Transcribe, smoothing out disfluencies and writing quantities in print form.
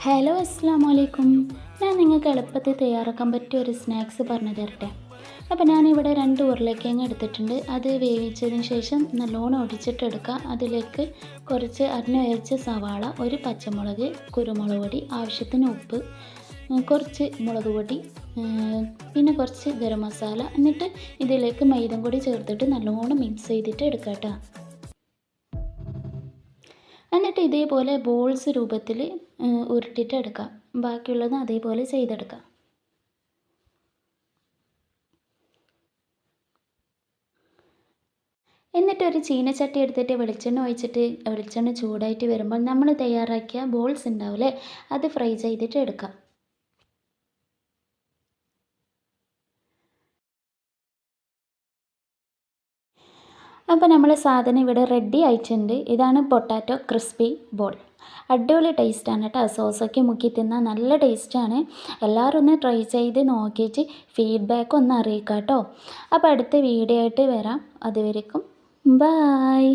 Hello അസ്സാം വലൈക്കും. ഞാൻ നിങ്ങൾക്ക് എളുപ്പത്തിൽ തയ്യാറാക്കാൻ പറ്റിയ ഒരു സ്നാക്സ് പറഞ്ഞു തരട്ടെ. അപ്പോൾ ഞാനിവിടെ 2 ഉരുളക്കിഴങ്ങ് എടുത്തിട്ടുണ്ട്. അത് വേവിച്ചതിന് ശേഷം നല്ലോണം ഒടിച്ചിട്ടെടുക്കുക. അതിലേക്ക് കുറച്ച് അരിഞ്ഞ സവാള, ഒരു പച്ചമുളക്, കുരുമുളക് പൊടി, ആവശ്യത്തിന് ഉപ്പ്, കുറച്ച് മുളക് പൊടി, പിന്നെ കുറച്ച് ഗരം മസാല. എന്നിട്ട് ഇതിലേക്ക് മൈദം കൂടി ചേർത്തിട്ട് നല്ലോണം മിക്സ് ചെയ്തിട്ട് എടുക്കുക കേട്ടോ. എന്നിട്ട് ഇതേപോലെ ബോൾസ് രൂപത്തിൽ ഉരുട്ടിയിട്ട് എടുക്കാം. ബാക്കിയുള്ളത് അതേപോലെ ചെയ്തെടുക്കാം. എന്നിട്ടൊരു ചീനച്ചട്ടി എടുത്തിട്ട് വെളിച്ചെണ്ണ ഒഴിച്ചിട്ട് വെളിച്ചെണ്ണ ചൂടായിട്ട് വരുമ്പോൾ നമ്മൾ തയ്യാറാക്കിയ ബോൾസ് ഉണ്ടാവില്ലേ, അത് ഫ്രൈ ചെയ്തിട്ട് എടുക്കാം. അപ്പോൾ നമ്മൾ സാധനം ഇവിടെ റെഡി ആയിട്ടുണ്ട്. ഇതാണ് പൊട്ടാറ്റോ ക്രിസ്പി ബോൾ. അടിപൊളി ടേസ്റ്റാണ് കേട്ടോ. സോസൊക്കെ മുക്കി തിന്നാൽ നല്ല ടേസ്റ്റാണ്. എല്ലാവരും ഒന്ന് ട്രൈ ചെയ്ത് നോക്കിയിട്ട് ഫീഡ്ബാക്ക് ഒന്ന് അറിയിക്കാം കേട്ടോ. അപ്പോൾ അടുത്ത വീഡിയോ ആയിട്ട് വരാം. അതുവരേക്കും ബായ്.